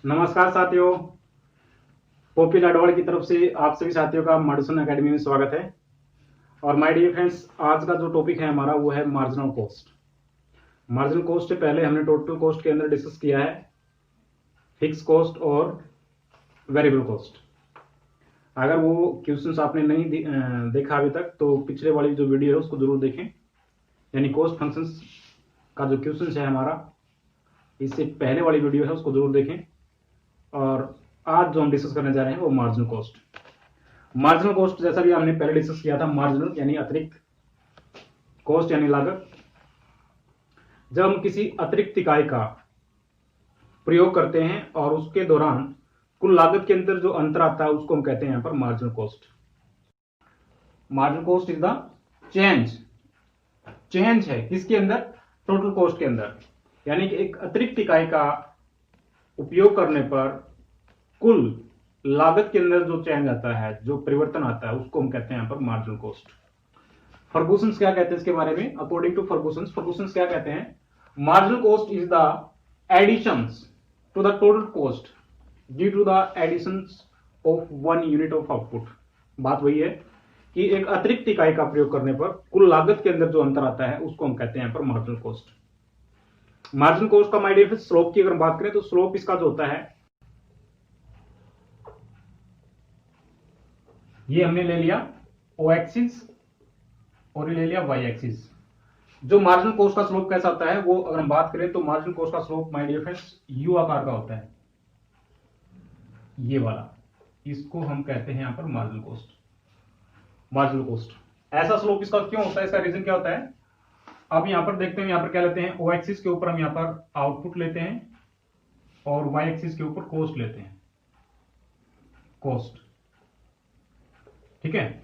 नमस्कार साथियों। पोपी लाडवाड़ की तरफ से आप सभी साथियों का मॉड्यूसन एकेडमी में स्वागत है। और माय डियर फ्रेंड्स, आज का जो टॉपिक है हमारा वो है मार्जिनल कॉस्ट। मार्जिनल कॉस्ट से पहले हमने टोटल कॉस्ट के अंदर डिस्कस किया है फिक्स कॉस्ट और वेरिएबल कॉस्ट। अगर वो क्वेश्चंस आपने नहीं देखा अभी तक तो पिछले वाली जो वीडियो है उसको जरूर देखें। यानी कॉस्ट फंक्शंस का जो क्वेश्चन है हमारा, इससे पहले वाली वीडियो है उसको जरूर देखें। और आज जो हम डिस्कस करने जा रहे हैं वो मार्जिनल कॉस्ट। मार्जिनल कॉस्ट जैसा भी हमने पहले डिस्कस किया था, मार्जिनल यानी अतिरिक्त, कॉस्ट यानी लागत। जब हम किसी अतिरिक्त इकाई का प्रयोग करते हैं और उसके दौरान कुल लागत के अंदर जो अंतर आता है उसको हम कहते हैं यहां पर marginal cost. Marginal cost is the change है किसके अंदर? टोटल कॉस्ट के अंदर। यानी कि एक अतिरिक्त इकाई का उपयोग करने पर कुल लागत के अंदर जो चेंज आता है, जो परिवर्तन आता है, उसको हम कहते हैं यहां पर मार्जिनल कॉस्ट। फर्गुसन्स क्या कहते हैं इसके बारे में? अकॉर्डिंग टू फर्गुसन्स क्या कहते हैं? Marginal cost is the additions to the total cost due to the additions of 1 unit of output. बात वही है कि एक अतिरिक्त इकाई का प्रयोग करने पर कुल लागत के अंदर जो अंतर आता है उसको हम कहते हैं यहां पर मार्जिनल कॉस्ट। मार्जिनल कॉस्ट का माय डियर स्लोप की अगर बात करें तो स्लोप इसका जो होता है, ये हमने ले लिया ओ एक्सिस और ये ले लिया वाई एक्सिस। जो मार्जिनल कॉस्ट का स्लोप कैसा होता है वो अगर हम बात करें तो मार्जिनल कॉस्ट का slope my dear friends U आकार का होता है, ये वाला। इसको हम कहते हैं यहां पर मार्जिनल कॉस्ट। ऐसा स्लोप इसका क्यों होता है, इसका रीजन क्या होता है? अब यहां पर देखते हैं, यहां पर क्या लेते हैं? ओ एक्सिस के ऊपर हम यहां पर आउटपुट लेते हैं और वाई एक्सिस के ऊपर कॉस्ट लेते हैं, कॉस्ट। ठीक है,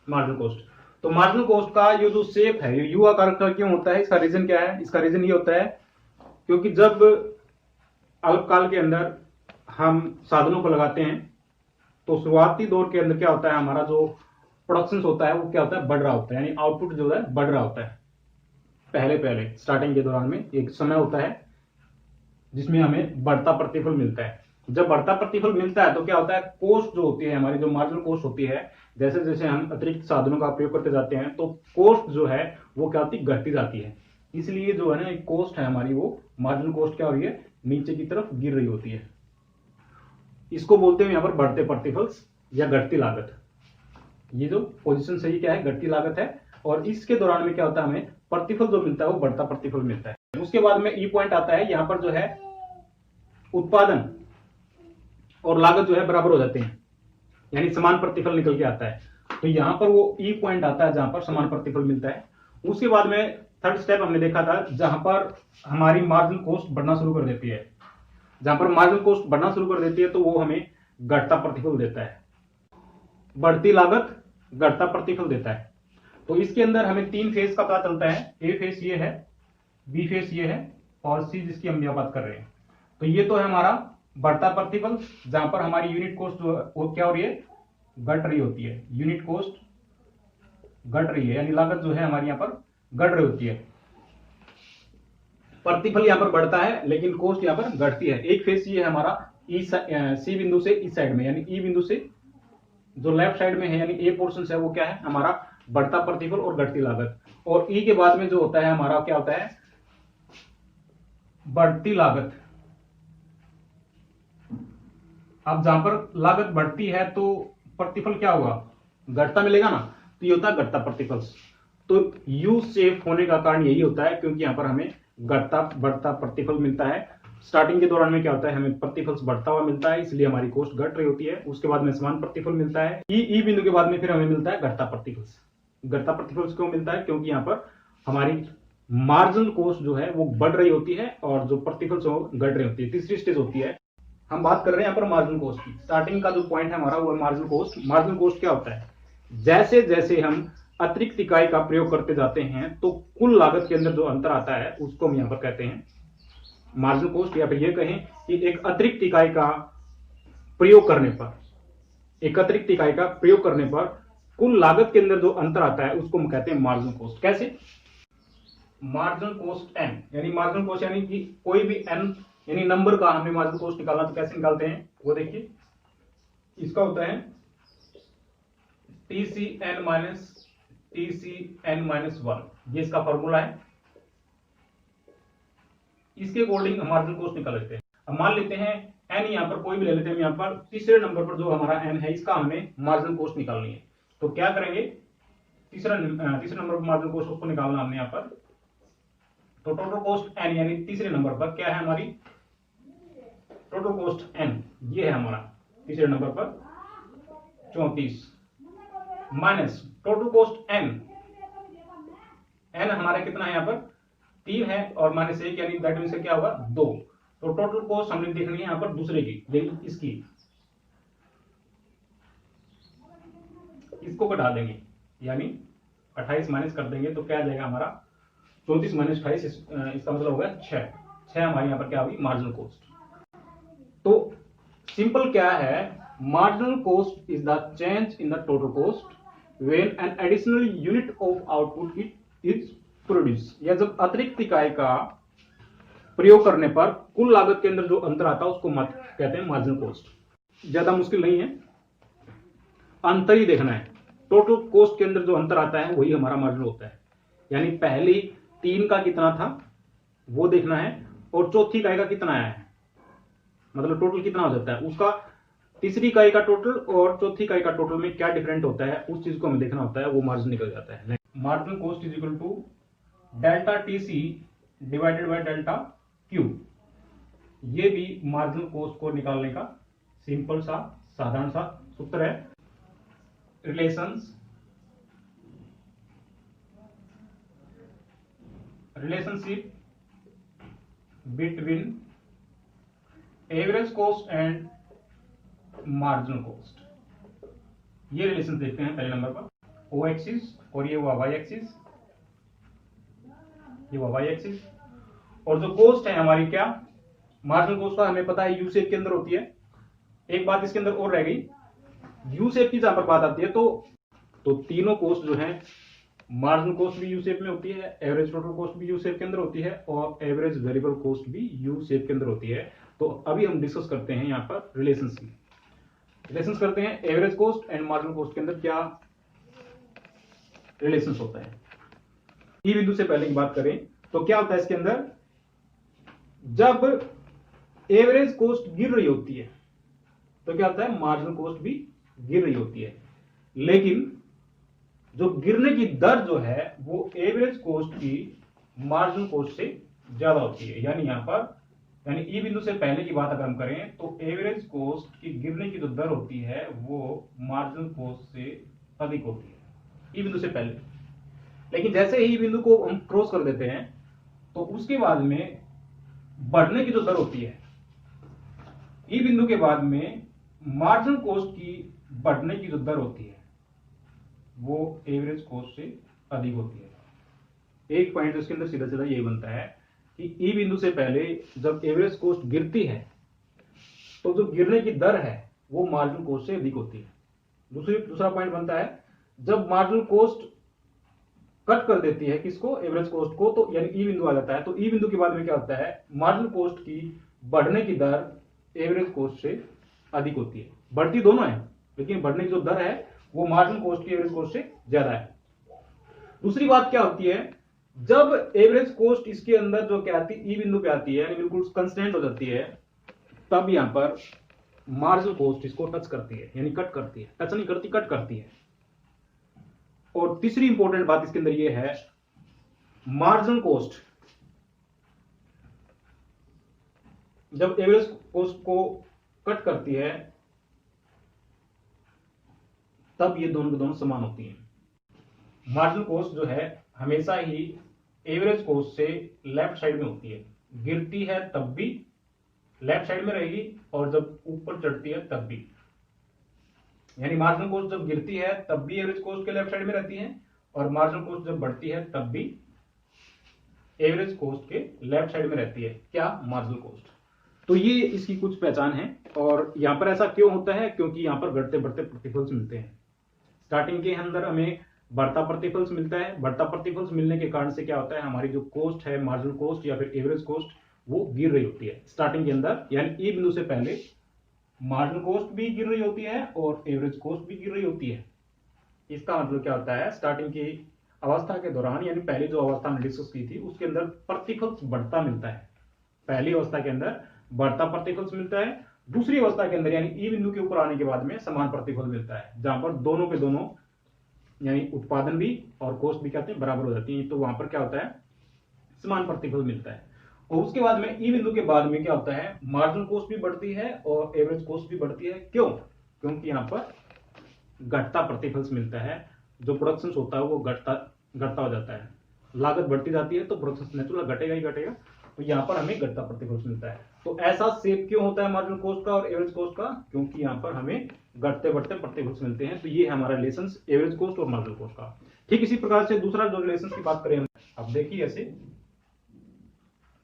मार्जिनल कॉस्ट। तो मार्जिनल कॉस्ट का ये जो शेप है, ये यू आकार का क्यों होता है? इसका रीजन क्या है? इसका रीजन ये होता है क्योंकि जब अल्पकाल के अंदर हम साधनों को लगाते हैं तो शुरुआती दौर के अंदर क्या होता है, हमारा जो प्रोडक्शन होता है वो क्या होता है? बढ़ रहा होता है। यानी आउटपुट जो है बढ़ रहा होता है। पहले स्टार्टिंग के दौरान में एक समय होता है जिसमें हमें बढ़ता प्रतिफल मिलता है। जब बढ़ता प्रतिफल मिलता है तो क्या होता है? कॉस्ट जो होती है हमारी, जो मार्जिनल कॉस्ट होती है, जैसे जैसे हम अतिरिक्त साधनों का प्रयोग करते जाते हैं तो कॉस्ट जो है वो क्या होती है? घटती जाती है। इसलिए जो है ना कॉस्ट है हमारी, वो मार्जिनल कॉस्ट क्या हो रही है? नीचे की तरफ गिर रही होती है। इसको बोलते हैं यहां पर बढ़ते प्रतिफल या घटती लागत। ये जो पोजीशन सही क्या है? घटती लागत है। और इसके दौरान में क्या होता है? हमें प्रतिफल जो मिलता है वो बढ़ता प्रतिफल मिलता है। उसके बाद में ई पॉइंट आता है, यहां पर जो है उत्पादन और लागत जो है बराबर हो जाते हैं, यानी समान प्रतिफल निकल के आता है। तो यहां पर वो ई पॉइंट आता है जहां पर समान प्रतिफल मिलता है। उसके बाद में थर्ड स्टेप हमने देखा था जहां पर हमारी मार्जिनल कॉस्ट बढ़ना शुरू कर देती है। जहां पर मार्जिनल कॉस्ट बढ़ना शुरू कर देती है तो वो हमें घटता प्रतिफल देता है। बढ़ती लागत घटता प्रतिफल देता है। तो इसके अंदर हमें 3 फेज का पता चलता है। ए फेज ये है, बी फेज ये है और सी जिसकी हम यहां बात कर रहे हैं। तो ये तो है हमारा बढ़ता प्रतिफल, जहां पर हमारी यूनिट कॉस्ट जो वो क्या हो रही है? घट रही होती है। यूनिट कॉस्ट घट रही है, यानी लागत जो है हमारी यहां पर घट रही होती है। प्रतिफल यहां पर बढ़ता है लेकिन कॉस्ट यहां पर घटती है। एक फेज ये है हमारा सी बिंदु से इस साइड में, यानी ई बिंदु से जो लेफ्ट साइड में है, यानी ए पोर्शन है, वो क्या है? हमारा बढ़ता प्रतिफल और घटती लागत। और ई के बाद में जो होता है हमारा क्या होता है? बढ़ती लागत। अब जहां पर लागत बढ़ती है तो प्रतिफल क्या होगा? घटता मिलेगा ना, तो ये होता है घटता प्रतिफल। तो यू शेप होने का कारण यही होता है क्योंकि यहां पर हमें घटता बढ़ता प्रतिफल मिलता है। स्टार्टिंग के दौरान में क्या होता है? हमें प्रतिफल बढ़ता हुआ मिलता है, इसलिए हमारी कॉस्ट घट रही होती है। उसके बाद में समान प्रतिफल मिलता है। ई बिंदु के बाद में फिर हमें मिलता है घटता प्रतिफल। घटता प्रतिफल क्यों मिलता है? क्योंकि यहां पर हमारी मार्जिनल कॉस्ट जो है वो बढ़ रही होती है और जो प्रतिफल जो घट रही होती है। तीसरी स्टेज होती है, हम बात कर रहे हैं यहां पर मार्जिनल कॉस्ट की। स्टार्टिंग का जो पॉइंट है हमारा वो है मार्जिनल कॉस्ट। मार्जिनल कॉस्ट क्या होता है? जैसे जैसे हम अतिरिक्त इकाई का प्रयोग करते जाते हैं तो कुल लागत के अंदर जो अंतर आता है उसको हम यहां पर कहते हैं मार्जिनल कॉस्ट। या फिर ये कहें कि एक अतिरिक्त इकाई का प्रयोग करने पर कुल लागत के अंदर जो अंतर आता है उसको हम कहते हैं मार्जिनल कॉस्ट। कैसे? मार्जिनल कॉस्ट एन, यानी मार्जिनल कॉस्ट यानी कि कोई भी एन यानी नंबर का हमें मार्जिनल कॉस्ट निकालना, तो कैसे निकालते हैं वो देखिए। इसका होता है TCN माइनस 1, ये इसका फॉर्मूला है। इसके अकॉर्डिंग हम मार्जिनल कॉस्ट निकाल लेते हैं। अब मान लेते हैं n, यहां पर कोई भी ले लेते हैं, यहां पर तीसरे नंबर पर जो हमारा n है, इसका हमें मार्जिनल कॉस्ट निकालनी है। तो क्या करेंगे, तीसरे नंबर पर मार्जिनल कॉस्ट उसको निकालना हमने यहां पर। तो टोटल कॉस्ट n, यानी तीसरे नंबर पर क्या है हमारी टोटल कॉस्ट n, ये है हमारा तीसरे नंबर पर 34, माइनस टोटल कॉस्ट n हमारा कितना है यहाँ पर 3 है, और माइनस 1, यानी दैट मींस क्या होगा 2। तो टोटल कॉस्ट हमने देखनी है यहाँ पर दूसरे की, लेकिन इसको घटा देंगे, यानी 28 माइनस कर देंगे, तो क्या आ जाएगा हमारा 34 माइनस 28, इसका मतलब होगा 6 हमारी यहाँ पर क्या होगी मार्जिनल कॉस्ट। तो सिंपल क्या है, marginal cost is the change in the total cost when an additional unit of output is produce, या जब अतिरिक्त इकाई का प्रयोग करने पर कुल लागत के अंदर जो अंतर आता है उसको कहते हैं मार्जिनल कॉस्ट। ज्यादा मुश्किल नहीं है, अंतर ही देखना है। टोटल कॉस्ट के अंदर जो अंतर आता है वही हमारा मार्जिनल होता है, यानी पहली 3 का कितना था वो देखना है, और चौथी इकाई का कितना आया है, मतलब टोटल कितना हो जाता है उसका, तीसरी इकाई का टोटल और चौथी इकाई का टोटल में क्या डिफरेंट होता है, उस चीज को हमें देखना होता है, वो मार्जिन निकल जाता है। Marginal cost is equal to delta TC divided by delta Q। ये भी मार्जिनल कॉस्ट को निकालने का सिंपल सा साधारण सा सूत्र है। Relationship between average cost and marginal cost, ये रिलेशन देखते हैं पहले नंबर पर। O एक्सिस और ये हुआ Y एक्सिस, ये हुआ Y एक्सिस, और जो कॉस्ट है हमारी क्या मार्जिनल कॉस्ट का हमें पता है यू शेप के अंदर होती है। एक बात इसके अंदर और रह गई, यू शेप की जहां पर बात आती है तो तीनों कॉस्ट जो है, मार्जिनल कॉस्ट भी यू शेप में होती है, एवरेज टोटल कॉस्ट भी यू शेप के अंदर होती है, और एवरेज वेरिएबल कॉस्ट भी यू शेप के अंदर होती है। तो अभी हम डिस्कस करते हैं यहाँ पर रिलेशन करते हैं average cost and marginal cost के अंदर क्या रिलेशन होता है। ई बिंदु से पहले की बात करें तो क्या होता है इसके अंदर, जब एवरेज कॉस्ट गिर रही होती है तो क्या होता है मार्जिनल कॉस्ट भी गिर रही होती है, लेकिन जो गिरने की दर जो है वो एवरेज कॉस्ट की मार्जिनल कॉस्ट से ज्यादा होती है। यानी यहां पर ई बिंदु से पहले की बात अगर हम करें तो एवरेज कॉस्ट की गिरने की जो दर होती है वो मार्जिनल कॉस्ट से अधिक होती है ई बिंदु से पहले। लेकिन जैसे ही बिंदु को हम क्रॉस कर देते हैं तो उसके बाद में बढ़ने की जो दर होती है, ई बिंदु के बाद में मार्जिनल कॉस्ट की बढ़ने की जो दर होती है वो एवरेज कॉस्ट से अधिक होती है। एक पॉइंट इसके अंदर सीधा सीधा ये बनता है कि ई बिंदु से पहले जब एवरेज कॉस्ट गिरती है तो जो गिरने की दर है वो मार्जिनल कॉस्ट से अधिक होती है। दूसरा पॉइंट बनता है जब मार्जिनल कॉस्ट कट कर देती है किसको, एवरेज कॉस्ट को, तो यानी ई बिंदु आ जाता है। तो ई बिंदु के बाद में क्या होता है, मार्जिनल कॉस्ट की बढ़ने की दर एवरेज कॉस्ट से अधिक होती है। बढ़ती दोनों है लेकिन बढ़ने की जो दर है वो मार्जिनल कॉस्ट की एवरेज कॉस्ट से ज्यादा है। दूसरी बात क्या होती है, जब एवरेज कॉस्ट इसके अंदर जो क्या आती है ई बिंदु पे आती है, यानी बिल्कुल कंस्टेंट हो जाती है, तब यहां पर मार्जिनल कॉस्ट इसको टच करती है, यानी कट करती है, टच नहीं करती कट करती है। और तीसरी इंपॉर्टेंट बात इसके अंदर यह है, मार्जिनल कॉस्ट जब एवरेज कॉस्ट को कट करती है तब ये दोनों के दोनों समान होती हैं। मार्जिनल कॉस्ट जो है हमेशा ही एवरेज कॉस्ट से लेफ्ट साइड में होती है, गिरती है तब भी लेफ्ट साइड में रहेगी और जब ऊपर चढ़ती है तब भी, यानी मार्जिनल कॉस्ट जब गिरती है तब भी एवरेज कॉस्ट के लेफ्ट साइड में रहती है, और मार्जिनल कॉस्ट जब बढ़ती है तब भी एवरेज कॉस्ट के लेफ्ट साइड में रहती है। क्या, मार्जिनल कॉस्ट। तो ये इसकी कुछ पहचान है। और यहां पर ऐसा क्यों होता है, क्योंकि यहां पर घटते बढ़ते प्रतिफल मिलते हैं। स्टार्टिंग के अंदर हमें बढ़ता प्रतिफल मिलता है, बढ़ता प्रतिफल मिलने के कारण से क्या होता है, हमारी जो कॉस्ट है मार्जिनल कॉस्ट या फिर एवरेज कॉस्ट वो गिर रही होती है स्टार्टिंग के अंदर, यानी ई बिंदु से पहले मार्जिनल कॉस्ट भी गिर रही होती है और एवरेज कॉस्ट भी गिर रही होती है। इसका मतलब क्या होता है, स्टार्टिंग की अवस्था के दौरान यानी पहले जो अवस्था हमने डिस्कस की थी उसके अंदर प्रतिफल बढ़ता मिलता है। पहली अवस्था के अंदर बढ़ता प्रतिफल मिलता है, दूसरी अवस्था के अंदर यानी ई बिंदु के ऊपर आने के बाद में समान प्रतिफल मिलता है, जहां पर दोनों के दोनों यानी उत्पादन भी और कॉस्ट भी कहते हैं बराबर हो जाती है। तो वहां पर क्या होता है, समान प्रतिफल मिलता है। और उसके बाद में ई बिंदु के बाद में क्या होता है, मार्जिनल कॉस्ट भी बढ़ती है और एवरेज कॉस्ट भी बढ़ती है। क्यों? क्योंकि यहाँ पर घटता प्रतिफल मिलता है, जो प्रोडक्शन होता है वो घटता हो जाता है, लागत बढ़ती जाती है तो प्रोडक्शन नेचुरल घटेगा ही घटेगा, तो यहाँ पर हमें घटता प्रतिफल मिलता है। तो ऐसा शेप क्यों होता है मार्जिनल कॉस्ट का और एवरेज कॉस्ट का? क्योंकि यहाँ पर हमें घटते बढ़ते प्रतिफल मिलते हैं। तो ये है हमारा रिलेशन एवरेज कॉस्ट और मार्जिनल कॉस्ट का। ठीक इसी प्रकार से दूसरा जो रिलेशन की बात करें हम, अब देखिए ऐसे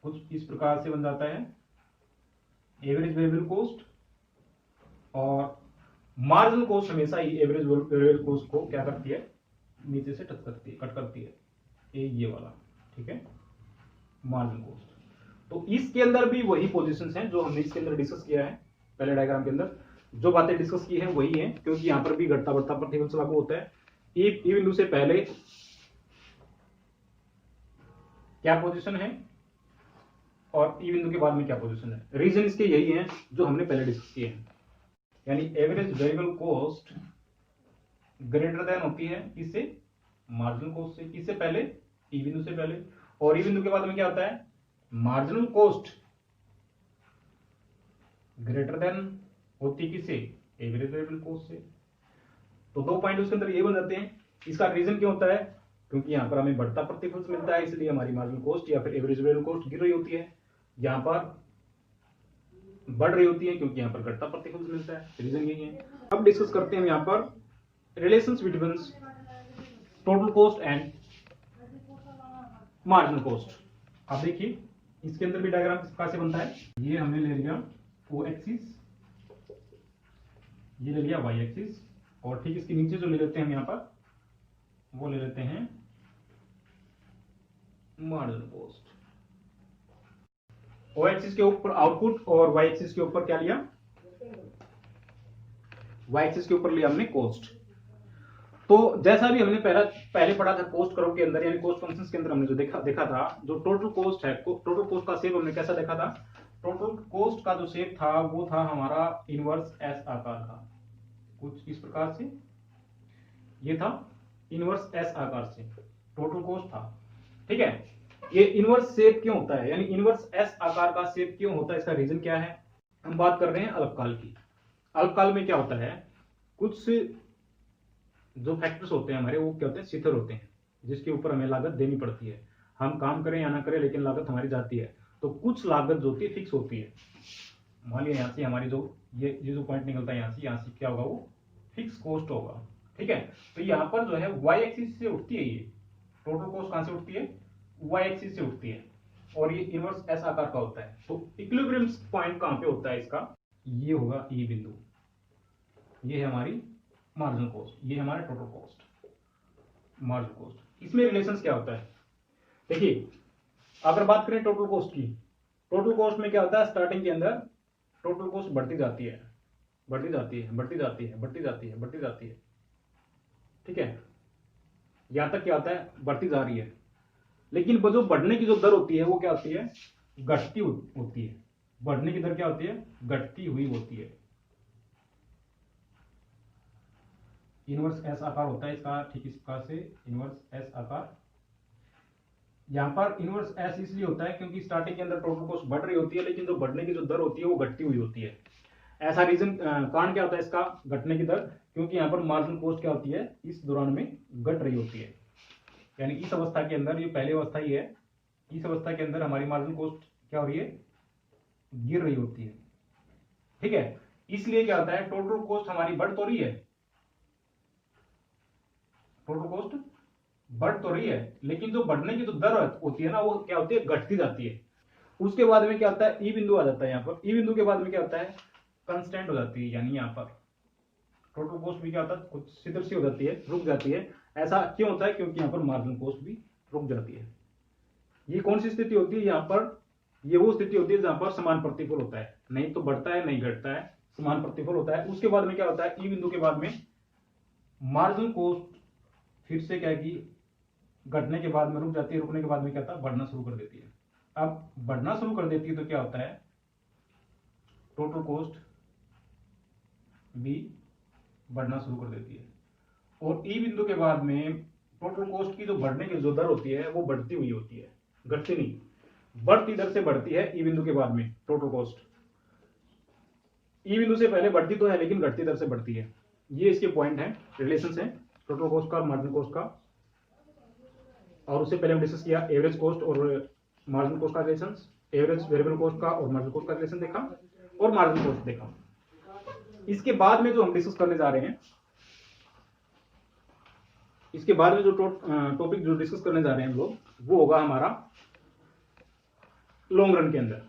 कुछ इस प्रकार से बन जाता है, एवरेज वेरिएबल कॉस्ट और मार्जिनल कॉस्ट हमेशा ही एवरेज वेरिएबल कॉस्ट को क्या करती है, नीचे से टच करती है, कट करती है, ये वाला, ठीक है, मार्जिनल कॉस्ट। तो इसके अंदर भी वही पोजीशंस हैं जो हमने इसके अंदर डिस्कस किया है, पहले डायग्राम के अंदर जो बातें डिस्कस की हैं वही है, क्योंकि यहां पर भी घटता बढ़ता प्रतिफल लागू होता है। ई बिंदु से पहले क्या पोजीशन है और ई बिंदु के बाद में क्या पोजीशन है, रीजन इसके यही है जो हमने पहले डिस्कस किए हैं, यानी average variable cost greater than होती है किससे, मार्जिनल कॉस्ट से, किससे पहले, ई बिंदु से पहले, और ई बिंदु के बाद में क्या होता है, मार्जिनल कॉस्ट ग्रेटर देन होती किससे, एवरेज वेरिएबल कॉस्ट से। तो दो पॉइंट उसके अंदर ये बन जाते हैं। इसका रीजन क्या होता है, क्योंकि यहां पर हमें बढ़ता प्रतिफल मिलता है, इसलिए हमारी मार्जिनल कॉस्ट या फिर एवरेज वेरिएबल कॉस्ट गिर रही होती है, यहां पर बढ़ रही होती है क्योंकि यहां पर घटता प्रतिफल मिलता है, रीजन यही है। अब डिस्कस करते हैं हम यहां पर relations between total cost and marginal cost. अब देखिए इसके अंदर भी डायग्राम किस प्रकार से बनता है, ये हमने ले लिया ओ एक्सिस, ये ले लिया वाई एक्सिस, और ठीक इसके नीचे जो ले लेते हैं हम यहां पर वो ले लेते हैं मार्जिनल कॉस्ट। ओ एक्सिस के ऊपर आउटपुट और वाई एक्सिस के ऊपर क्या लिया, वाई एक्सिस के ऊपर लिया हमने कॉस्ट। तो जैसा भी हमने पहले पढ़ा था कॉस्ट कर्व के अंदर यानी कॉस्ट फंक्शंस के अंदर हमने जो देखा था, जो टोटल कॉस्ट है, टोटल कॉस्ट का शेप हमने कैसा देखा था, टोटल कॉस्ट का जो शेप था वो था हमारा इनवर्स एस आकार का, कुछ इस प्रकार से, ये था इनवर्स एस आकार से टोटल कॉस्ट था, ठीक है। ये इनवर्स शेप क्यों होता है, यानी इनवर्स एस आकार का शेप क्यों होता है, इसका रीजन क्या है, हम बात कर रहे हैं अल्पकाल की। अल्पकाल में क्या होता है, कुछ जो फैक्टर्स होते हैं हमारे वो क्या होते हैं, शिथिल होते हैं, जिसके ऊपर हमें लागत देनी पड़ती है, हम काम करें या ना करें लेकिन लागत हमारी जाती है। तो कुछ लागत जो होती है फिक्स होती है, मान लिया यहाँ से हमारी जो ये जो पॉइंट निकलता है यहाँ से क्या होगा, वो फिक्स कॉस्ट होगा, ठीक है। तो यहाँ पर जो है वाई एक्सिस से उठती है, ये टोटल कॉस्ट कहां से उठती है, वाई एक्सिस से उठती है, और ये इनवर्स एस आकार का होता है। तो इक्विलिब्रियम पॉइंट कहां पे होता है इसका, ये होगा ई बिंदु, ये है हमारी मार्जिनल कॉस्ट, ये हमारा टोटल कॉस्ट, मार्जिनल कॉस्ट। इसमें रिलेशंस क्या होता है, देखिए अगर बात करें टोटल कॉस्ट की, टोटल कॉस्ट में क्या होता है, स्टार्टिंग के अंदर टोटल कॉस्ट बढ़ती जाती है, बढ़ती जाती है, बढ़ती जाती है, बढ़ती जाती है, बढ़ती जाती है, ठीक है, यहां तक क्या होता है, बढ़ती जा रही है। लेकिन वो जो बढ़ने की जो दर होती है वो क्या होती है, घटती होती है, बढ़ने की दर क्या होती है, घटती हुई होती है। इनवर्स एस आकार होता है इसका, ठीक इस प्रकार से इनवर्स एस आकार। यहां पर इनवर्स एस इसलिए होता है क्योंकि स्टार्टिंग के अंदर टोटल कॉस्ट बढ़ रही होती है, लेकिन जो बढ़ने की जो दर होती है वो घटती हुई होती है। ऐसा रीजन कारण क्या होता है इसका घटने की दर, क्योंकि यहाँ पर मार्जिनल कॉस्ट क्या होती है, इस दौरान में घट रही होती है, यानी इस अवस्था के अंदर, ये पहली अवस्था ही है, इस अवस्था के अंदर हमारी मार्जिनल कॉस्ट क्या हो रही है, गिर रही होती है, ठीक है। इसलिए क्या होता है, टोटल कॉस्ट हमारी बढ़ तो रही है, टोटल कॉस्ट बढ़ तो रही है, लेकिन जो बढ़ने की जो दर होती है ना वो क्या होती है, घटती जाती है। उसके बाद में क्या होता है, ई बिंदु आ जाता है यहाँ पर, ई बिंदु के बाद में क्या होता है, कंस्टेंट हो जाती है, यानी यहाँ पर टोटल कॉस्ट भी क्या होता है, कुछ शिथिल सी हो जाती है, रुक जाती है। ऐसा क्यों होता है, क्योंकि यहाँ पर मार्जिनल कॉस्ट भी रुक जाती है। ये कौन सी स्थिति होती है, यहाँ पर ये वो स्थिति होती है जहां पर समान प्रतिफल होता है, नहीं तो बढ़ता है नहीं घटता है, समान प्रतिफल होता है। उसके बाद में क्या होता है, ई बिंदु के बाद में मार्जिनल कॉस्ट फिर से क्या है कि घटने के बाद में रुक जाती है, रुकने के बाद में क्या होता है, बढ़ना शुरू कर देती है। अब बढ़ना शुरू कर देती है तो क्या होता है, टोटल कॉस्ट भी बढ़ना शुरू कर देती है। और ई बिंदु के बाद में टोटल कॉस्ट की जो बढ़ने की जो दर होती है वो बढ़ती हुई होती है, घटती नहीं, बढ़ती दर से बढ़ती है ई बिंदु के बाद में टोटल कॉस्ट। ई बिंदु से पहले बढ़ती तो है लेकिन घटती दर से बढ़ती है। ये इसके पॉइंट है, रिलेशन है टोटल कॉस्ट का और मार्जिनल कॉस्ट का। और उससे पहले हम डिस्कस किया एवरेज कॉस्ट और मार्जिनल कॉस्ट का रिलेशन, एवरेज वेरिएबल कॉस्ट का और मार्जिनल कॉस्ट का रिलेशन देखा और मार्जिनल कॉस्ट देखा। इसके बाद में जो हम डिस्कस करने जा रहे हैं, इसके बाद में जो टॉपिक जो डिस्कस करने जा रहे हैं हम लोग, वो होगा हमारा लॉन्ग रन के अंदर।